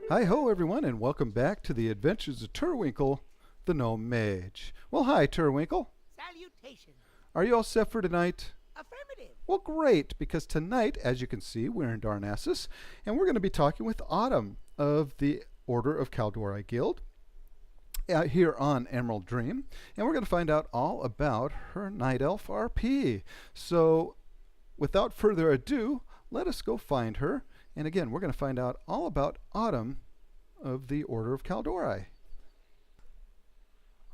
Hi-ho, everyone, and welcome back to the adventures of Turwinkle, the Gnome Mage. Well, hi, Turwinkle. Salutation. Are you all set for tonight? Affirmative. Well, great, because tonight, as you can see, we're in Darnassus, and we're going to be talking with Autumm of the Order of Kaldorei Guild here on Emerald Dream, and we're going to find out all about her Night Elf RP. So, without further ado, let us go find her. And again, we're going to find out all about Autumm of the Order of Kaldorei.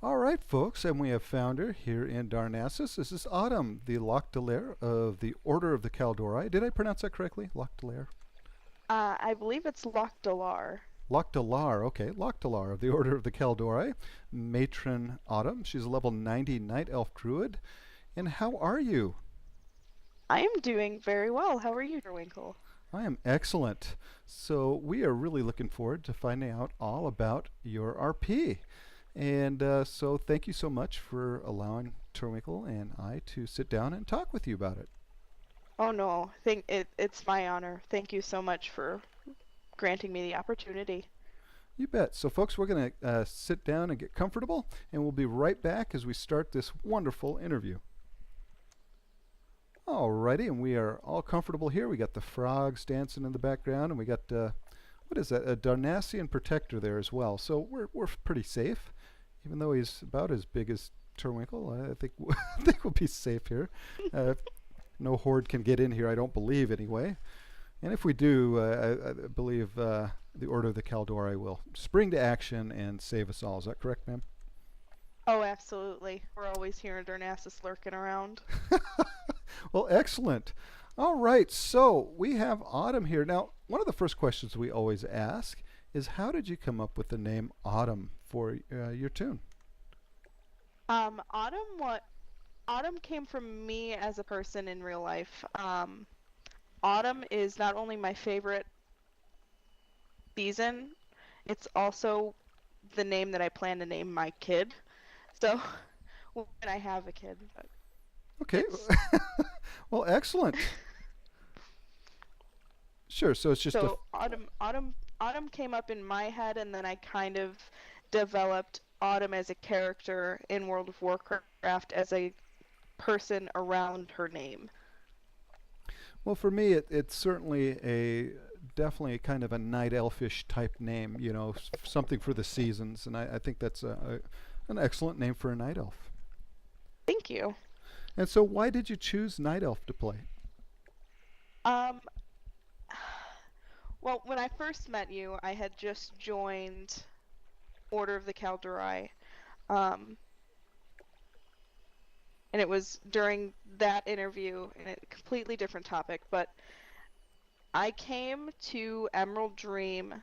All right, folks, and we have found her here in Darnassus. This is Autumm, the Autumm of the Order of the Kaldorei. Did I pronounce that correctly? Autumm? I believe it's Autumm. Autumm, okay. Autumm of the Order of the Kaldorei. Matron Autumm. She's a level 90 Night Elf Druid. And how are you? I am doing very well. How are you, Turwinkle? I am excellent. So we are really looking forward to finding out all about your RP. And so thank you so much for allowing Turwinkle and I to sit down and talk with you about it. Oh no, it's my honor. Thank you so much for granting me the opportunity. You bet. So folks, we're going to sit down and get comfortable, and we'll be right back as we start this wonderful interview. Alrighty, and we are all comfortable here. We got the frogs dancing in the background, and we got what is that? A Darnassian protector there as well. So we're pretty safe, even though he's about as big as Turwinkle. I think I think we'll be safe here. No horde can get in here, I don't believe, anyway. And if we do, I believe the Order of the Kaldorei will spring to action and save us all. Is that correct, ma'am? Oh, absolutely. We're always here in Darnassus lurking around. Well, excellent. All right, so we have Autumm here. Now, one of the first questions we always ask is, how did you come up with the name Autumm for your tune? Autumm came from me as a person in real life. Autumm is not only my favorite season, it's also the name that I plan to name my kid. So, when I have a kid. Okay. Well, excellent. Sure. So it's just Autumm came up in my head, and then I kind of developed Autumm as a character in World of Warcraft as a person around her name. Well, for me, it's certainly definitely kind of a night elfish type name. You know, something for the seasons, and I think that's an excellent name for a night elf. Thank you. And so, why did you choose night elf to play? Well, when I first met you, I had just joined Order of the Kaldorei, and it was during that interview, and a completely different topic, but I came to Emerald Dream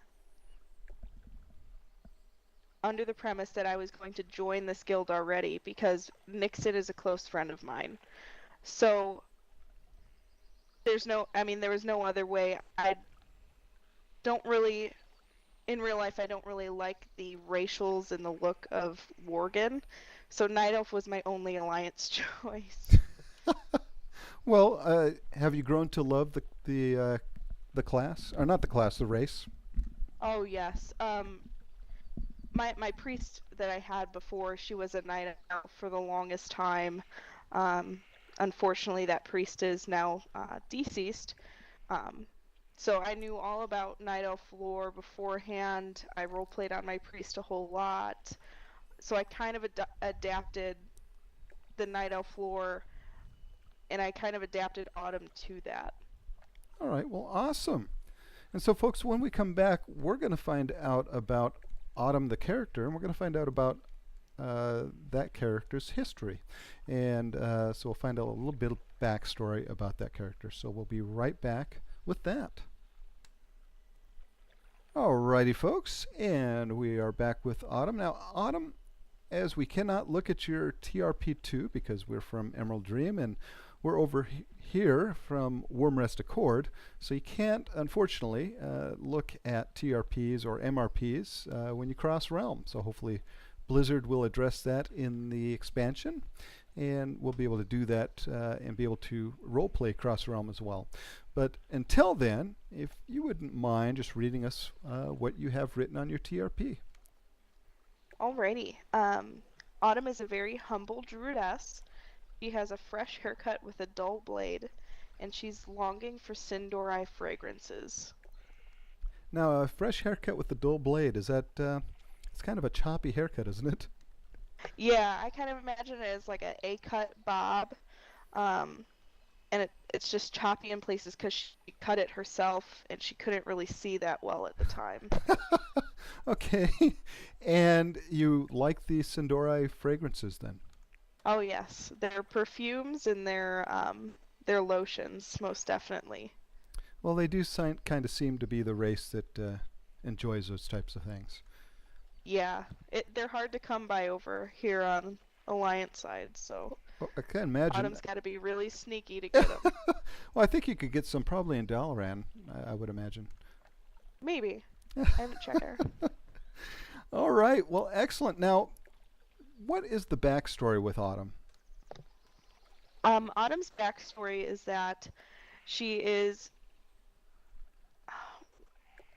under the premise that I was going to join this guild already because Nixon is a close friend of mine. So there was no other way. In real life, I don't really like the racials and the look of Worgen. So Night Elf was my only alliance choice. Well, have you grown to love the class, or not the class, the race? Oh yes. My priest that I had before, she was a Night Elf for the longest time. Unfortunately, that priest is now deceased. So I knew all about Night Elf lore beforehand. I roleplayed on my priest a whole lot. So I kind of adapted the Night Elf lore, and I kind of adapted Autumm to that. All right, well, awesome. And so, folks, when we come back, we're going to find out about Autumm the character, and we're going to find out about that character's history. And so we'll find out a little bit of backstory about that character. So we'll be right back with that. Alrighty, folks, and we are back with Autumm. Now, Autumm, as we cannot look at your TRP2 because we're from Emerald Dream and we're over here from Wormrest Accord, so you can't, unfortunately, look at TRPs or MRPs when you cross realm. So hopefully Blizzard will address that in the expansion, and we'll be able to do that and be able to roleplay cross realm as well. But until then, if you wouldn't mind just reading us what you have written on your TRP. Alrighty. Autumn is a very humble druidess. She has a fresh haircut with a dull blade, and she's longing for Kaldorei fragrances. Now, a fresh haircut with the dull blade, is that, it's kind of a choppy haircut, isn't it? Yeah, I kind of imagine it as like a A-cut bob, um, and it's just choppy in places because she cut it herself, and she couldn't really see that well at the time. Okay. And you like the Sindori fragrances then? Oh yes, their perfumes and their lotions, most definitely. Well, they do kind of seem to be the race that enjoys those types of things. Yeah, they're hard to come by over here on Alliance side, so Well, I can imagine. Autumn's got to be really sneaky to get them. Well, I think you could get some probably in Dalaran, I would imagine. Maybe. I haven't checked her. All right. Well, excellent. Now, what is the backstory with Autumn? Autumn's backstory is that she is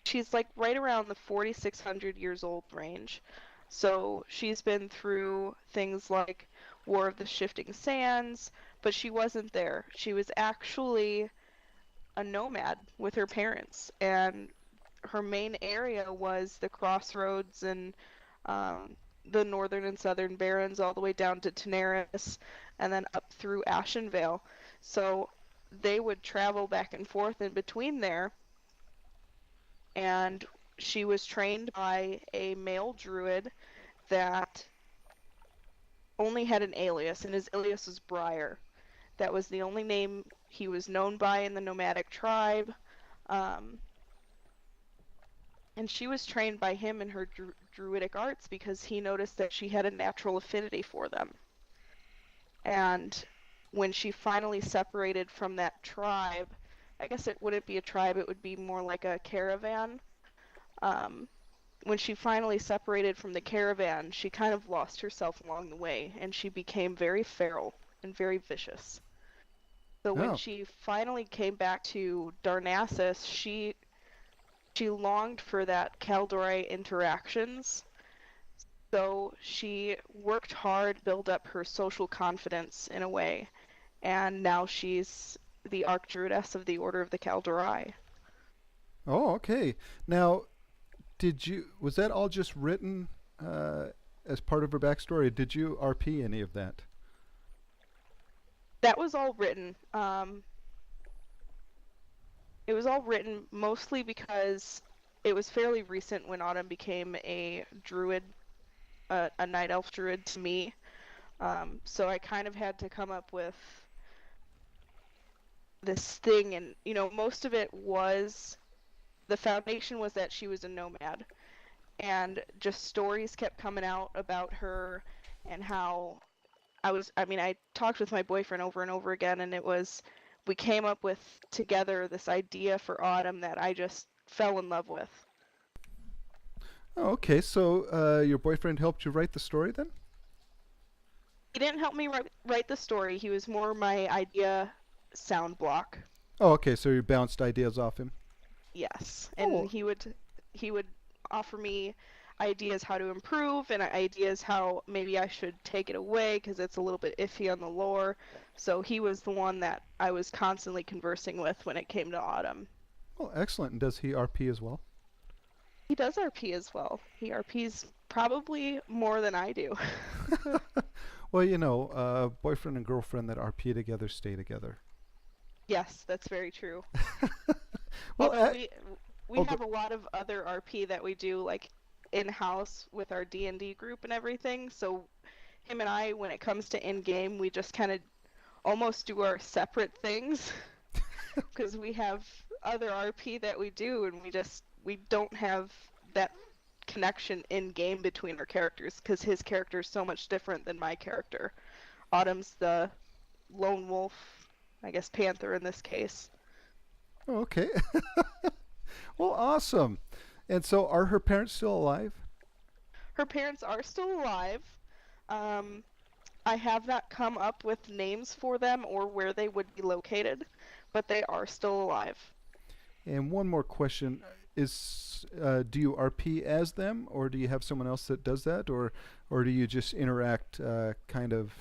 she's like right around the 4,600 years old range. So she's been through things like War of the Shifting Sands, but she wasn't there. She was actually a nomad with her parents, and her main area was the crossroads and the northern and southern barrens, all the way down to Daenerys, and then up through Ashenvale. So they would travel back and forth in between there, and she was trained by a male druid that only had an alias, and his alias was Briar. That was the only name he was known by in the nomadic tribe. Um, and she was trained by him in her druidic arts because he noticed that she had a natural affinity for them. And when she finally separated from that tribe, I guess it wouldn't be a tribe, it would be more like a caravan. Um, when she finally separated from the caravan, she kind of lost herself along the way, and she became very feral and very vicious. So when Oh, she finally came back to Darnassus, she longed for that Kaldorei interactions. So she worked hard, built up her social confidence in a way, and now she's the Archdruidess of the Order of the Kaldorei. oh, okay. Now, was that all just written as part of her backstory? Or did you RP any of that? That was all written. It was all written mostly because it was fairly recent when Autumn became a druid, a night elf druid to me. So I kind of had to come up with this thing, and most of it was the foundation was that she was a nomad, and just stories kept coming out about her and how I talked with my boyfriend over and over again, and we came up with together this idea for Autumn that I just fell in love with. Oh, okay. So your boyfriend helped you write the story then? He didn't help me write the story. He was more my idea sound block. Oh, okay. So you bounced ideas off him. Yes, and Oh, he would offer me ideas how to improve and ideas how maybe I should take it away because it's a little bit iffy on the lore. So he was the one that I was constantly conversing with when it came to Autumn. well, excellent. And does he RP as well? He does RP as well. He RPs probably more than I do. Well, boyfriend and girlfriend that RP together stay together. Yes, that's very true. Well, Although we oh, have a lot of other RP that we do like in-house with our D&D group and everything. So him and I, when it comes to in-game, we just kind of almost do our separate things because we have other RP that we do, and we don't have that connection in-game between our characters because his character is so much different than my character. Autumn's the lone wolf, I guess panther in this case. oh, okay. Well, awesome. And so, are her parents still alive? Her parents are still alive. Um, I have not come up with names for them or where they would be located, but they are still alive. And one more question is: do you RP as them, or do you have someone else that does that, or do you just interact kind of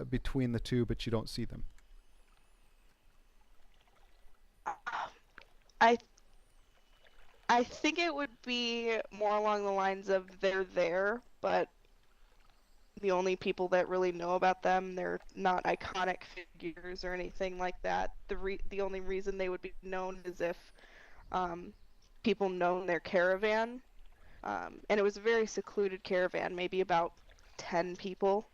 between the two, but you don't see them? I I think it would be more along the lines of they're there, but the only people that really know about them, they're not iconic figures or anything like that. The only reason they would be known is if um, people known their caravan. And it was a very secluded caravan, maybe about 10 people.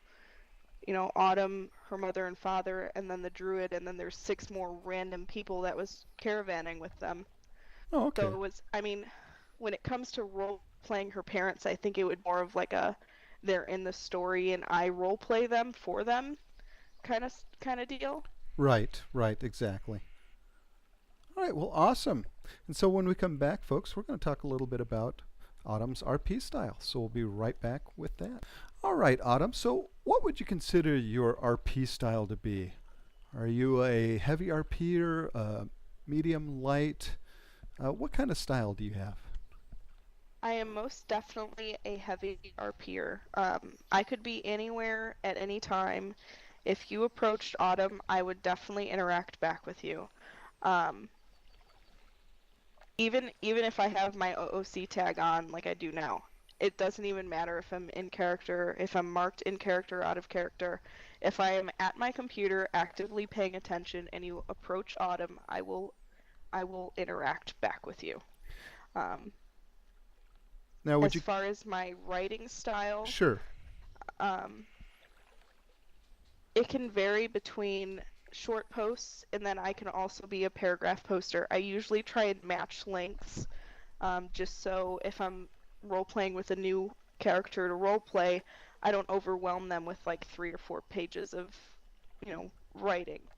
You know, Autumn, her mother and father, and then the druid, and then there's 6 more random people that was caravanning with them. Oh, So okay. it was, I mean, when it comes to role playing her parents, I think it would more of like a they're in the story and I role play them for them kind of deal. Right, right, exactly. All right, well, awesome. And so when we come back, folks, we're going to talk a little bit about Autumn's RP style. So we'll be right back with that. All right, Autumn. So what would you consider your RP style to be? Are you a heavy RPer, medium, light? What kind of style do you have? I am most definitely a heavy RPer. I could be anywhere at any time. If you approached Autumn, I would definitely interact back with you. Um, even if I have my OOC tag on like I do now. It doesn't even matter if I'm in character, if I'm marked in character, out of character. If I am at my computer actively paying attention and you approach Autumn, I will interact back with you. Um, Now, would as you? far as my writing style, Sure. um, it can vary between short posts and then I can also be a paragraph poster. I usually try and match lengths, just so if I'm role playing with a new character to role play, I don't overwhelm them with like 3 or 4 pages of, writing.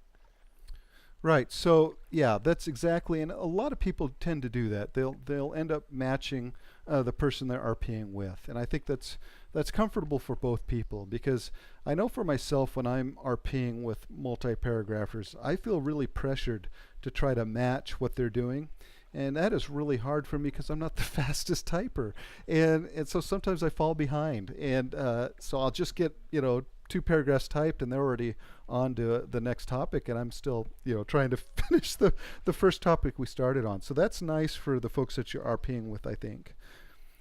Right. So yeah, that's exactly, and a lot of people tend to do that. They'll end up matching the person they're RPing with, and I think that's comfortable for both people because I know for myself when I'm RPing with multi-paragraphers, I feel really pressured to try to match what they're doing. And that is really hard for me because I'm not the fastest typer, and so sometimes I fall behind, and so I'll just get 2 paragraphs typed, and they're already on to the next topic, and I'm still trying to finish the first topic we started on. So that's nice for the folks that you're RPing with, I think.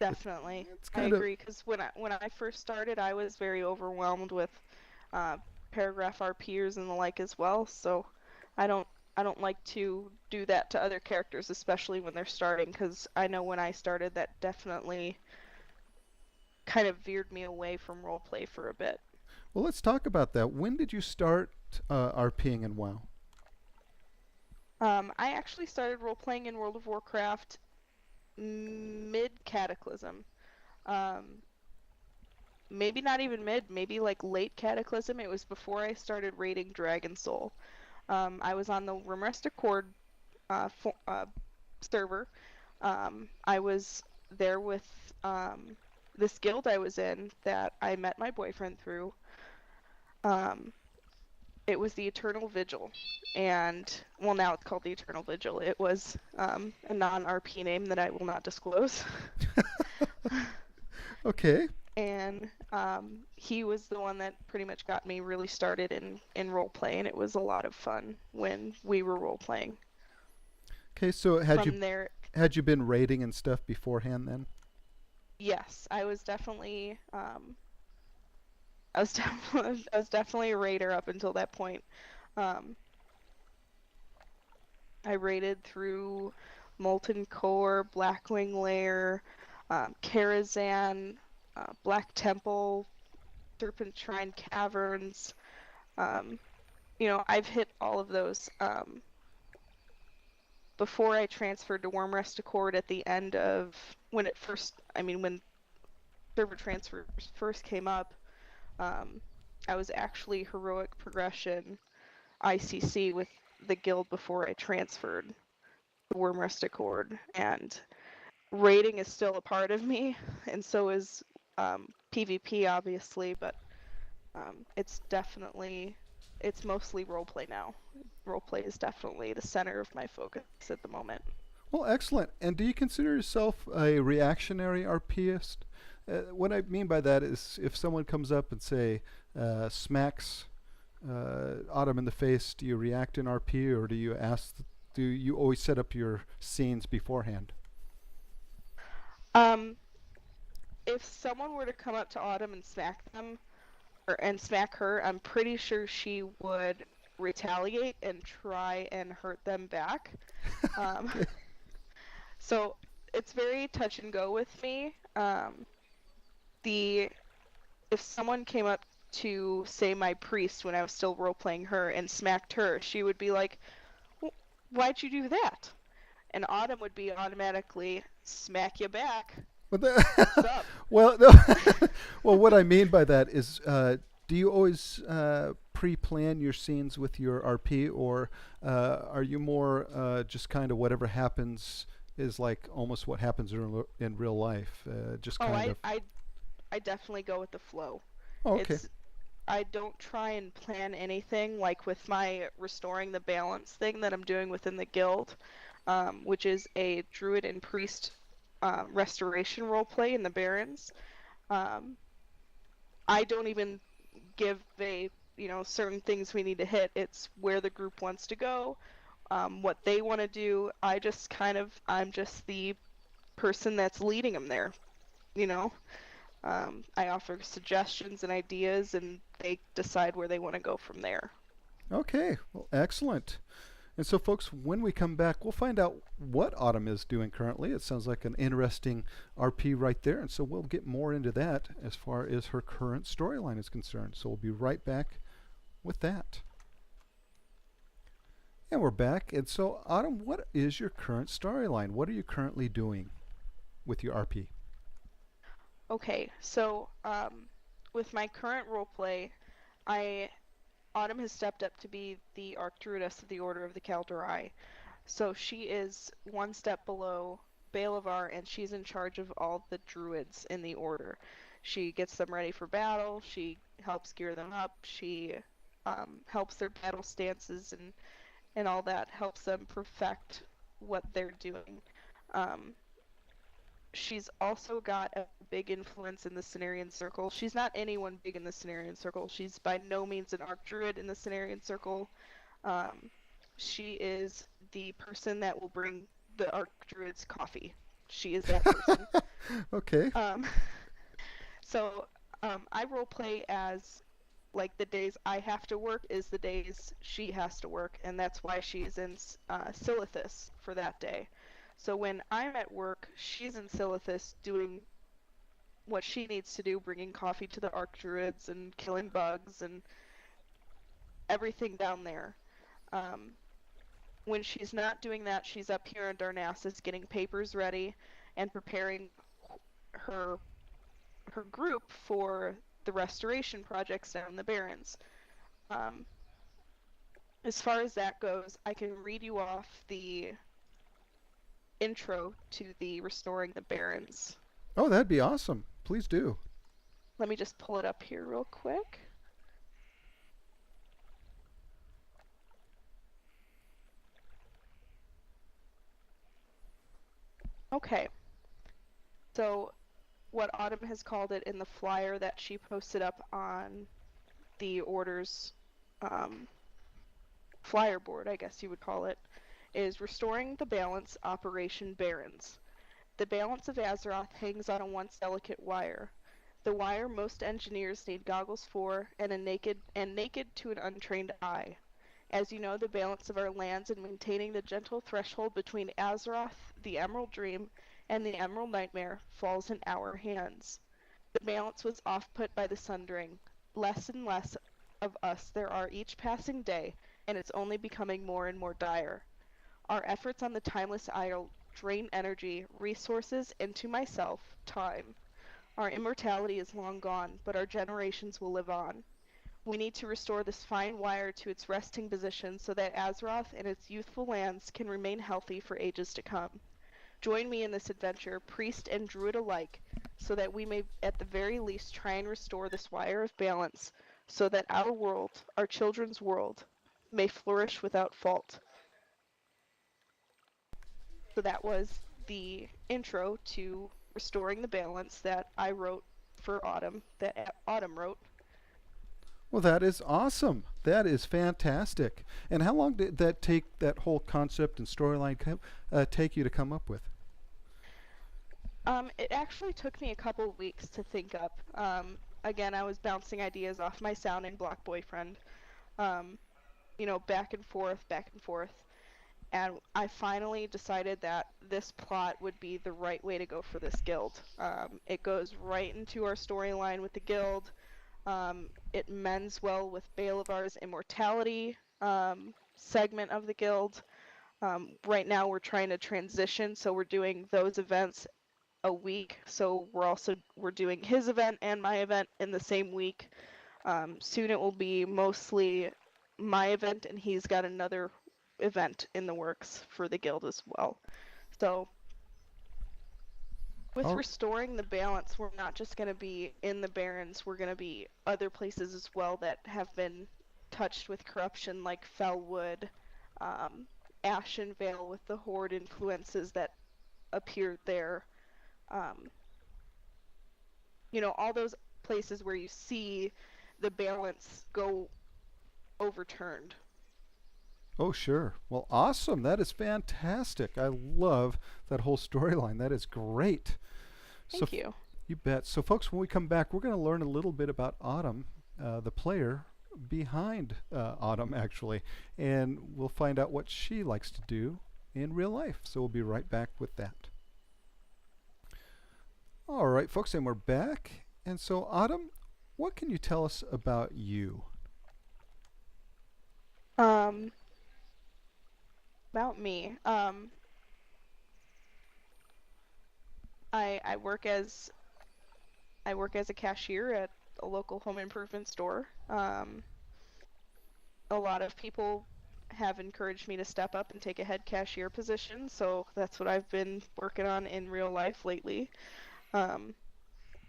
It, Definitely. it's I kind of agree because when I first started, I was very overwhelmed with uh, paragraph RPers and the like as well. So I don't I don't like to do that to other characters, especially when they're starting, because I know when I started, that definitely kind of veered me away from roleplay for a bit. well. Let's talk about that. When did you start RPing in WoW? I actually started roleplaying in World of Warcraft mid Cataclysm. Um, Maybe not even mid, maybe like late Cataclysm. It was before I started raiding Dragon Soul. I was on the Rimrest Accord server. I was there with this guild I was in that I met my boyfriend through. Um, it was the Eternal Vigil, and well, now it's called the Eternal Vigil. It was a non-RP name that I will not disclose. Okay. And he was the one that pretty much got me really started in role play, and it was a lot of fun when we were role playing. Okay. So From there, had you been raiding and stuff beforehand then? yes, I was definitely a raider up until that point. Um, I raided through Molten Core, Blackwing Lair, Karazhan, Black Temple, Serpent Shrine Caverns. Um, I've hit all of those. Before I transferred to Wormrest Accord at the end of when server transfers first came up, um, I was actually heroic progression ICC with the guild before I transferred to Wormrest Accord, and raiding is still a part of me, and so is PvP obviously, but it's definitely it's mostly roleplay now. Roleplay is definitely the center of my focus at the moment. Well, excellent. And do you consider yourself a reactionary RPist? What I mean by that is if someone comes up and, say, smacks Autumn in the face, do you react in RP, or do you always set up your scenes beforehand? Um, if someone were to come up to Autumn and smack them, and smack her, I'm pretty sure she would retaliate and try and hurt them back. Um, Okay. so it's very touch and go with me. The if someone came up to, say, my priest when I was still role playing her and smacked her, she would be like, "Why'd you do that?" And Autumn would be automatically smack you back. But What's the up? well, no, well, what I mean by that is, do you always pre-plan your scenes with your RP, or are you more just kind of whatever happens is like almost what happens in real life? Just Oh, kind of. I definitely go with the flow. Oh, okay. It's I don't try and plan anything like with my restoring the balance thing that I'm doing within the guild, which is a druid and priest restoration roleplay in the Barrens. Um, I don't even give certain things we need to hit. It's where the group wants to go, what they want to do. I'm just the person that's leading them there, you know? I offer suggestions and ideas, and they decide where they want to go from there. Okay. Well, excellent. And so, folks, when we come back, we'll find out what Autumn is doing currently. It sounds like an interesting RP right there. And so we'll get more into that as far as her current storyline is concerned. So we'll be right back with that. And we're back. And so, Autumn, what is your current storyline? What are you currently doing with your RP? Okay, so with my current roleplay, I Autumn has stepped up to be the Archdruidess of the Order of the Kaldorei. So she is one step below Balavar, and she's in charge of all the druids in the order. She gets them ready for battle, she helps gear them up, she helps their battle stances and all that, helps them perfect what they're doing. Um, she's also got a big influence in the Cenarian Circle. She's not anyone big in the Cenarian Circle. She's by no means an Archdruid in the Cenarian Circle. Um, she is the person that will bring the Archdruids coffee. She is that person. Okay. Um, so I roleplay as like the days I have to work is the days she has to work, and that's why she's in Silithus for that day. So when I'm at work, she's in Silithus doing what she needs to do, bringing coffee to the Archdruids and killing bugs and everything down there. Um, when she's not doing that, she's up here in Darnassus getting papers ready and preparing her her group for the restoration projects down in the Barrens. Um, as far as that goes, I can read you off the intro to the Restoring the Barrens. Oh, that'd be awesome. Please do. Let me just pull it up here real quick. Okay, so what Autumn has called it in the flyer that she posted up on the orders flyer board, I guess you would call it, is Restoring the Balance Operation Barrens. The balance of Azeroth hangs on a once delicate wire. The wire most engineers need goggles for, and naked to an untrained eye. As you know, the balance of our lands and maintaining the gentle threshold between Azeroth, the Emerald Dream, and the Emerald Nightmare falls in our hands. The balance was off put by the Sundering. Less and less of us there are each passing day, and it's only becoming more and more dire. Our efforts on the Timeless Isle drain energy, resources, and to myself, time. Our immortality is long gone, but our generations will live on. We need to restore this fine wire to its resting position so that Azeroth and its youthful lands can remain healthy for ages to come. Join me in this adventure, priest and druid alike, so that we may at the very least try and restore this wire of balance so that our world, our children's world, may flourish without fault. So that was the intro to Restoring the Balance that I wrote for Autumm, that Autumm wrote. Well, that is awesome. That is fantastic. And how long did that take, that whole concept and storyline take you to come up with? It actually took me a couple weeks to think up. Again, I was bouncing ideas off my sounding block boyfriend, um, back and forth, back and forth. And I finally decided that this plot would be the right way to go for this guild. It goes right into our storyline with the guild. It mends well with Balivar's immortality segment of the guild. Right now we're trying to transition, so we're doing those events a week. So we're doing his event and my event in the same week. Soon it will be mostly my event, and he's got another event in the works for the guild as well. So with Oh, restoring the balance, we're not just going to be in the Barrens, we're going to be other places as well that have been touched with corruption, like Fellwood, Ashenvale with the Horde influences that appeared there. Um, all those places where you see the balance go overturned. oh, sure. Well, awesome. That is fantastic. I love that whole storyline. That is great. So, Thank you. you bet. So, folks, when we come back, we're going to learn a little bit about Autumm, the player behind Autumm, actually, and we'll find out what she likes to do in real life. So, we'll be right back with that. All right, folks, and we're back. And so, Autumm, what can you tell us about you? Um, about me. I work as a cashier at a local home improvement store. A lot of people have encouraged me to step up and take a head cashier position, so that's what I've been working on in real life lately.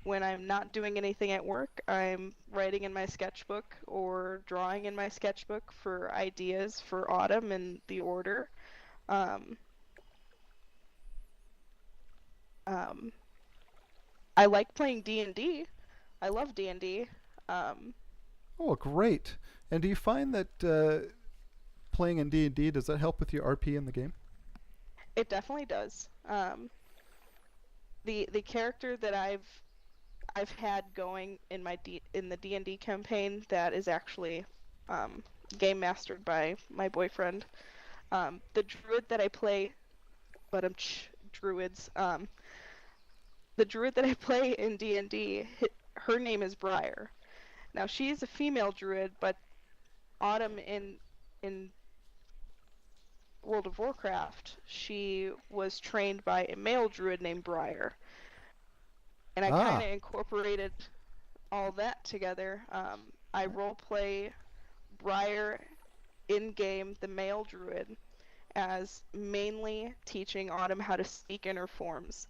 When I'm not doing anything at work, I'm writing in my sketchbook or drawing in my sketchbook for ideas for Autumm and the Order. Um, um, I like playing D&D. I love D&D. Um, Oh, great. And do you find that playing in D&D, does that help with your RP in the game? it definitely does. The character that I've had going in in the D&D campaign that is actually game mastered by my boyfriend. The druid that I play, but druids. The druid that I play in D&D, her name is Briar. Now she's a female druid, but Autumm in World of Warcraft, she was trained by a male druid named Briar, and I kind Ah, of incorporated all that together. I roleplay Briar in game, the male druid, as mainly teaching Autumm how to speak in her forms.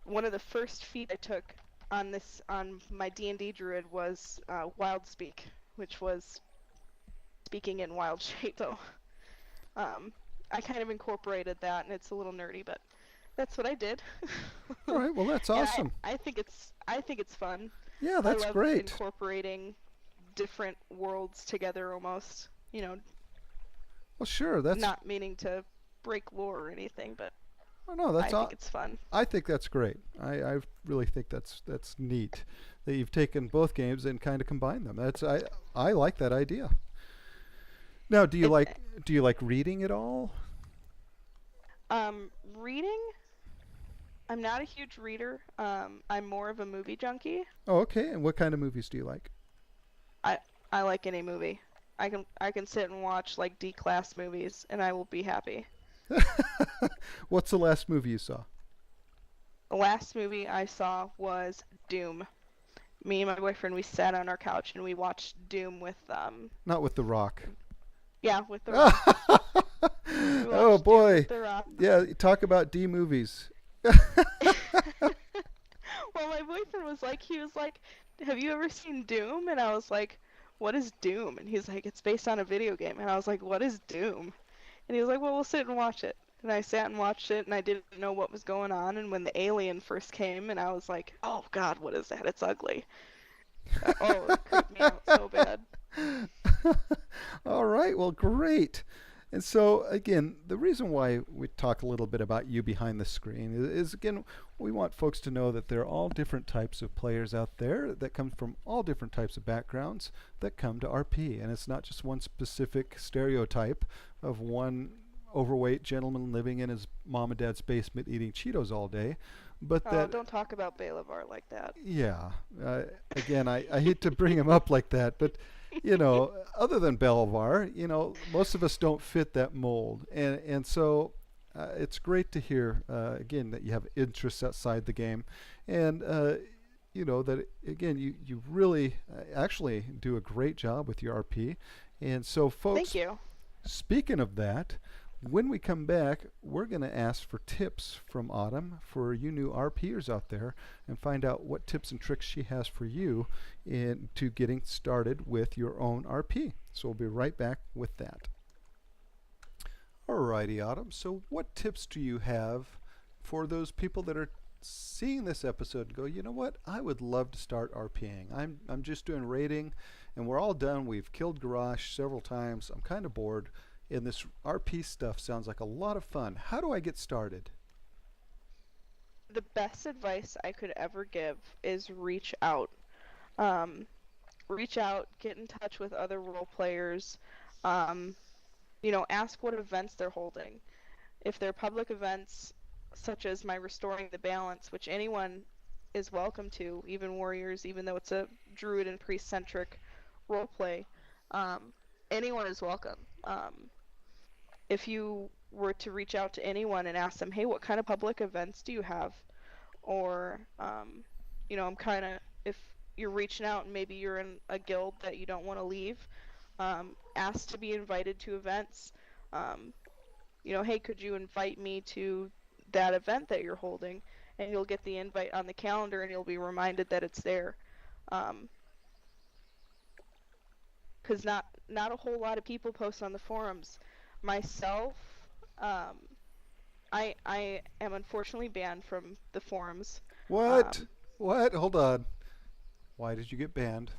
One of the first feats I took on my D&D druid was Wild Speak, which was speaking in wild shape. So I kind of incorporated that, and it's a little nerdy, but that's what I did. all right. Well, that's And awesome. I think it's fun. Yeah, I that's love great. incorporating different worlds together almost. Well, sure. That's Not meaning to break lore or anything, but oh no, I think it's fun. I think that's great. I really think that's neat that you've taken both games and kind of combined them. I like that idea. Now, It do you like reading at all? Reading, I'm not a huge reader. I'm more of a movie junkie. Oh, okay. And what kind of movies do you like? I I like any movie. I can sit and watch like D-class movies and I will be happy. What's the last movie you saw? The last movie I saw was Doom. Me and my boyfriend, we sat on our couch and we watched Doom with Not with The Rock. yeah, with The Rock. We Oh watched Doom boy. with The Rock. Yeah, talk about D movies. Well, Well, my boyfriend was like, he was like, have you ever seen Doom? And I was like, what is Doom? And he's like, it's based on a video game. And I was like, what is Doom? And he was like, well, we'll sit and watch it. And I sat and watched it, and I didn't know what was going on. And when the alien first came, and I was like, oh God, what is that? It's ugly. Oh, it creeped me out so bad. All right, well, great. And so, again, the reason why we talk a little bit about you behind the screen is, again, we want folks to know that there are all different types of players out there that come from all different types of backgrounds that come to RP. And it's not just one specific stereotype of one overweight gentleman living in his mom and dad's basement eating Cheetos all day, but Oh, that don't talk about Belavar like that. yeah, again, I hate to bring him up like that, but other than Belvar, most of us don't fit that mold, and so it's great to hear again that you have interests outside the game, and that again you really actually do a great job with your RP, and so folks, Thank you. speaking of that, when we come back, we're going to ask for tips from Autumm for you new RPers out there and find out what tips and tricks she has for you into getting started with your own RP. So we'll be right back with that. Alrighty, Autumm. So what tips do you have for those people that are seeing this episode and go, you know what, I would love to start RPing. I'm just doing raiding and we're all done. We've killed Garrosh several times. I'm kind of bored. And this RP stuff sounds like a lot of fun. How do I get started? The best advice I could ever give is reach out. Reach out, get in touch with other role players. Ask what events they're holding. If they're public events, such as my Restoring the Balance, which anyone is welcome to, even warriors, even though it's a druid and priest-centric roleplay, anyone is welcome. If you were to reach out to anyone and ask them, hey, what kind of public events do you have? Or, if you're reaching out and maybe you're in a guild that you don't want to leave, ask to be invited to events. Hey, could you invite me to that event that you're holding? And you'll get the invite on the calendar and you'll be reminded that it's there. Because not a whole lot of people post on the forums. Myself, I am unfortunately banned from the forums. What? What? Hold on. Why did you get banned?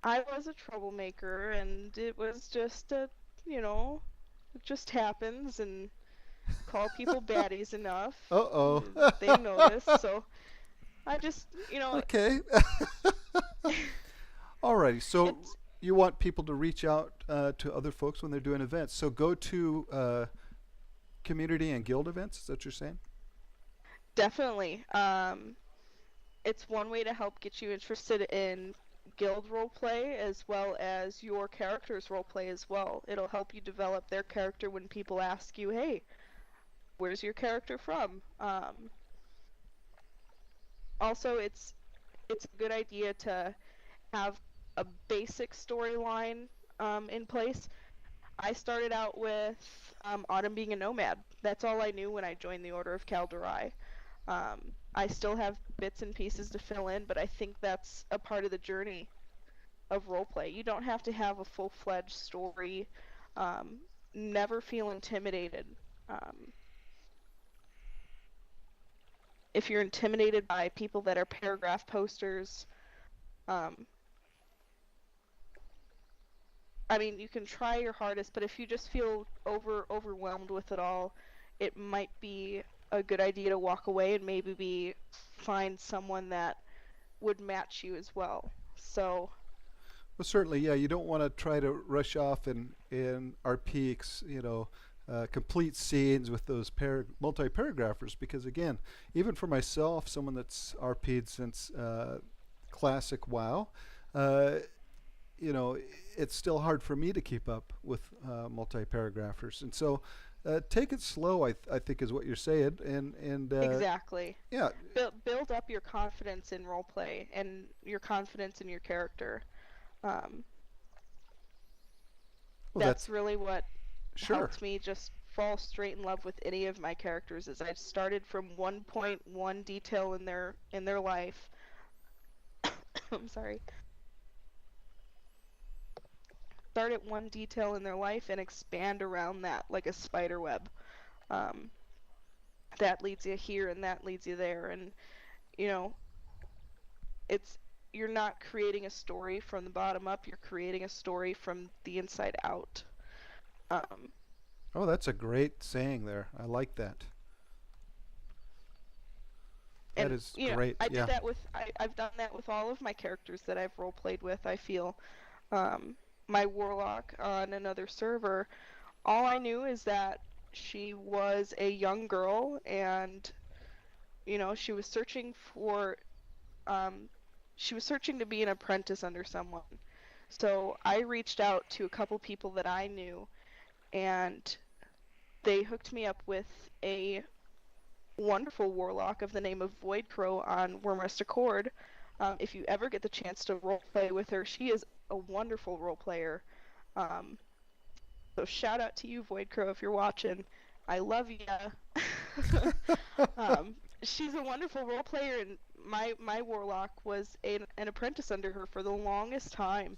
I was a troublemaker, and it was just it just happens, and call people baddies enough. Uh-oh. They notice, so I just, Okay. Alrighty, so you want people to reach out to other folks when they're doing events. So go to community and guild events, is that what you're saying? Definitely. It's one way to help get you interested in guild roleplay as well as your character's roleplay as well. It'll help you develop their character when people ask you, hey, where's your character from? Also, it's a good idea to have a basic storyline in place. I started out with Autumm being a nomad. That's all I knew when I joined the Order of Kaldorei. I still have bits and pieces to fill in, but I think that's a part of the journey of roleplay. You don't have to have a full-fledged story. Never feel intimidated. If you're intimidated by people that are paragraph posters, you can try your hardest, but if you just feel overwhelmed with it all, it might be a good idea to walk away and maybe find someone that would match you as well. So. Well, certainly, yeah. You don't want to try to rush off in RPs, complete scenes with those multi-paragraphers, because again, even for myself, someone that's RP'd since classic WoW, it's still hard for me to keep up with multi-paragraphers, and so take it slow. I think is what you're saying, and Exactly. yeah. Build up your confidence in roleplay and your confidence in your character. Well, that's really what sure. helped me just fall straight in love with any of my characters is I started from 1.1 detail in their life. I'm sorry. Start at one detail in their life and expand around that like a spider web. Um, that leads you here and that leads you there, and you know, it's you're not creating a story from the bottom up. You're creating a story from the inside out. Um, Oh, that's a great saying there. I like that. That and is great. I did Yeah. that with I've done that with all of my characters that I've role played with. I feel um, my warlock on another server. All I knew is that she was a young girl, and she was searching for um, she was searching to be an apprentice under someone. So I reached out to a couple people that I knew, and they hooked me up with a wonderful warlock of the name of Voidcrow on Wormrest Accord. If you ever get the chance to roleplay with her, she is a wonderful role player. Um, so shout out to you, Voidcrow, if you're watching. I love ya. She's a wonderful role player, and my warlock was an apprentice under her for the longest time,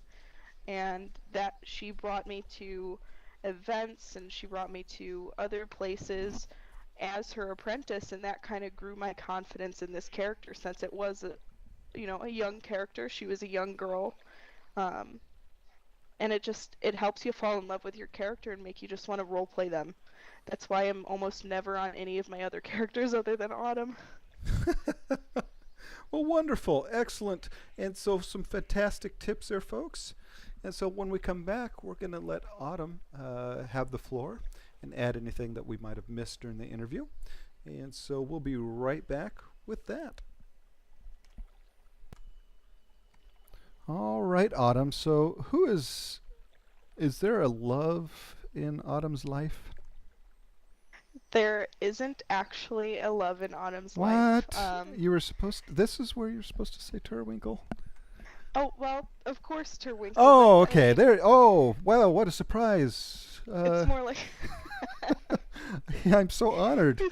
and that she brought me to events and she brought me to other places as her apprentice, and that kind of grew my confidence in this character since it was a young character. She was a young girl, um, and it helps you fall in love with your character and make you just want to role play them. That's why I'm almost never on any of my other characters other than Autumm. Well, wonderful, excellent, and so some fantastic tips there, folks. And so when we come back, we're going to let Autumm have the floor and add anything that we might have missed during the interview. And so we'll be right back with that. All right, Autumm. So is there a love in Autumm's life? There isn't actually a love in Autumm's life. What? You were supposed to, this is where you're supposed to say Turwinkle? Oh, well, of course, Turwinkle. Oh, but, I okay. mean, There. Oh, well, what a surprise. it's more like. I'm so honored.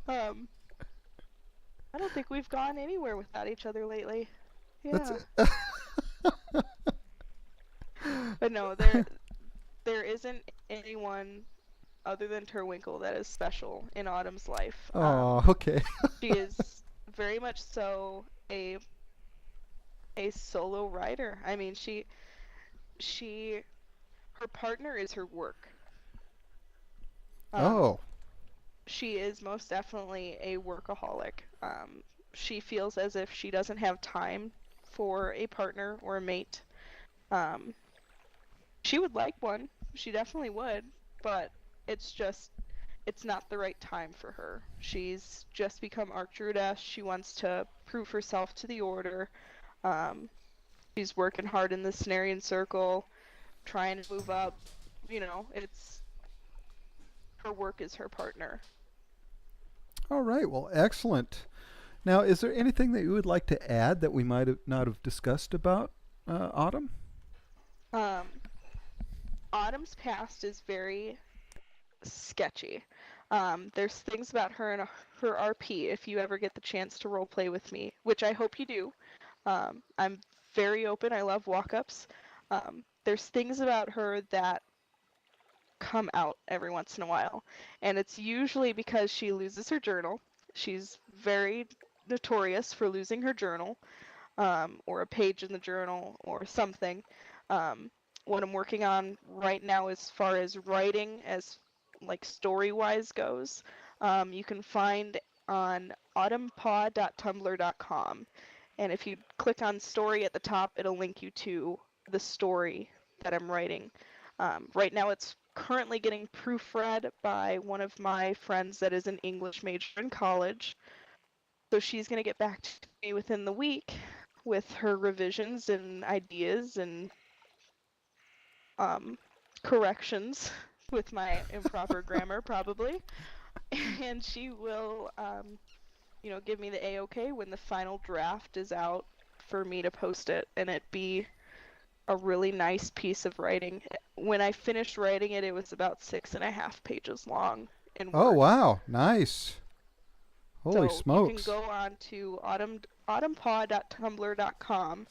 um, I don't think we've gone anywhere without each other lately. That's Yeah. But no, there isn't anyone other than Turwinkle that is special in Autumm's life. Oh, okay. She is very much so a solo writer. I mean, her partner is her work. Oh, She is most definitely a workaholic. She feels as if she doesn't have time for a partner or a mate. Um, she would like one. She definitely would, but it's not the right time for her. She's just become Archdruidess. She wants to prove herself to the Order. Um, she's working hard in the Cenarian Circle, trying to move up. It's her work is her partner. all right. Well, excellent. Now, is there anything that you would like to add that we might have not have discussed about Autumm? Um, Autumm's past is very sketchy. There's things about her and her RP, if you ever get the chance to roleplay with me, which I hope you do. I'm very open. I love walk-ups. There's things about her that come out every once in a while, and it's usually because she loses her journal. She's very notorious for losing her journal, or a page in the journal or something. What I'm working on right now as far as writing, as like story-wise goes, you can find on autummpod.tumblr.com. And if you click on story at the top, it'll link you to the story that I'm writing. Right now it's currently getting proofread by one of my friends that is an English major in college. So she's going to get back to me within the week with her revisions and ideas and corrections with my improper grammar, probably. And she will, give me the A-OK when the final draft is out for me to post it and it be a really nice piece of writing. When I finished writing it, it was about 6.5 pages long in Oh, Word. wow. Nice. Holy So you can smokes. go on to autummpaw.tumblr.com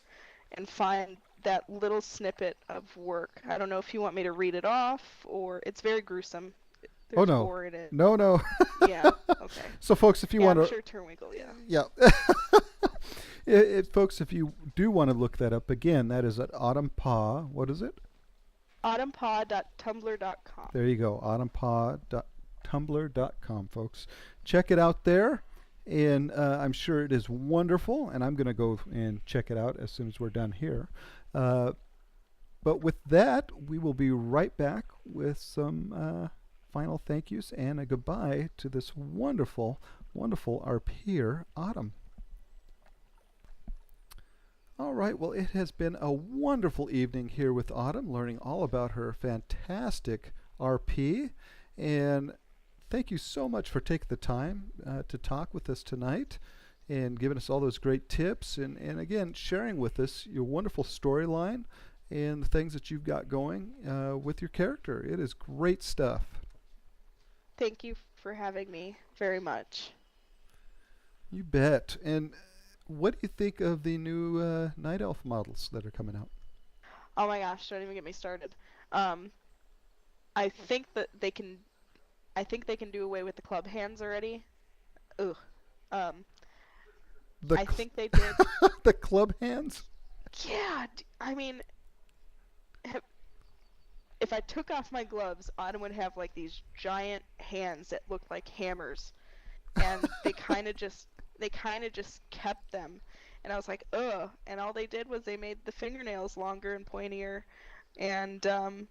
and find that little snippet of work. I don't know if you want me to read it off, or it's very gruesome. Oh, There's no. gore in it. No, no. Yeah, okay. So, folks, if you Yeah, want I'm to... sure Turwinkle, yeah. Yeah. Folks, if you do want to look that up, again, that is at Autumn Paw. What is it? Autumpaw.tumblr.com. There you go. Autumpaw.tumblr.com, folks. Check it out there. And I'm sure it is wonderful. And I'm going to go and check it out as soon as we're done here. But with that, we will be right back with some final thank yous and a goodbye to this wonderful, wonderful our peer, Autumn. All right, well, it has been a wonderful evening here with Autumn, learning all about her fantastic RP. And thank you so much for taking the time to talk with us tonight and giving us all those great tips. And again, sharing with us your wonderful storyline and the things that you've got going with your character. It is great stuff. Thank you for having me very much. You bet. And what do you think of the new Night Elf models that are coming out? Oh my gosh, don't even get me started. I think that they can do away with the club hands already. Ugh. The I think they did. the club hands? Yeah, I mean, if I took off my gloves, Autumn would have like these giant hands that looked like hammers, and they kind of just kept them, and I was like, ugh. And all they did was they made the fingernails longer and pointier, and the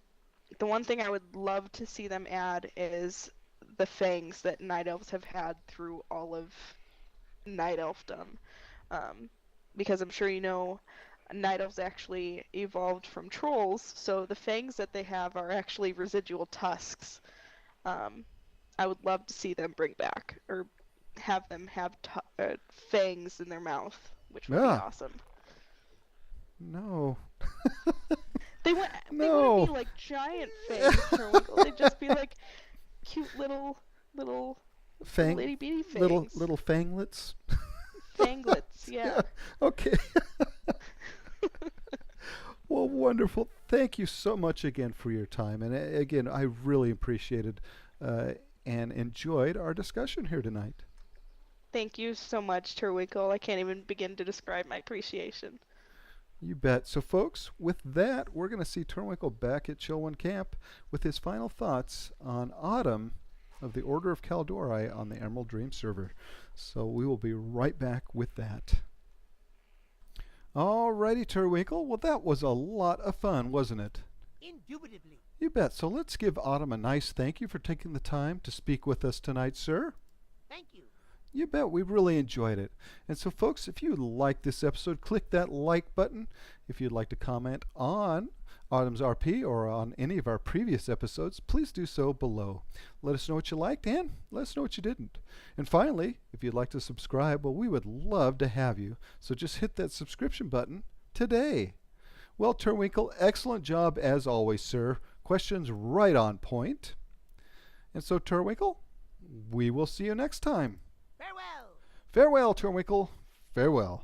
one thing I would love to see them add is the fangs that night elves have had through all of night elfdom, because I'm sure you know night elves actually evolved from trolls, so the fangs that they have are actually residual tusks. I would love to see them bring back, or have them have fangs in their mouth, which would be Yeah. awesome. No. They wouldn't No. be like giant fangs, Turwinkle. They'd just be like cute little itty bitty fangs. Little fanglets. Fanglets, yeah. Okay. Well, wonderful. Thank you so much again for your time. And again, I really appreciated and enjoyed our discussion here tonight. Thank you so much, Turwinkle. I can't even begin to describe my appreciation. You bet. So, folks, with that, we're going to see Turwinkle back at Chilwyn Camp with his final thoughts on Autumn of the Order of Kaldorei on the Emerald Dream server. So we will be right back with that. Alrighty, Turwinkle. Well, that was a lot of fun, wasn't it? Indubitably. You bet. So let's give Autumn a nice thank you for taking the time to speak with us tonight, sir. Thank you. You bet. We really enjoyed it. And so, folks, if you like this episode, click that like button. If you'd like to comment on Autumn's RP or on any of our previous episodes, please do so below. Let us know what you liked and let us know what you didn't. And finally, if you'd like to subscribe, well, we would love to have you. So just hit that subscription button today. Well, Turwinkle, excellent job as always, sir. Questions right on point. And so, Turwinkle, we will see you next time. Farewell. Farewell, Turwinkle. Farewell.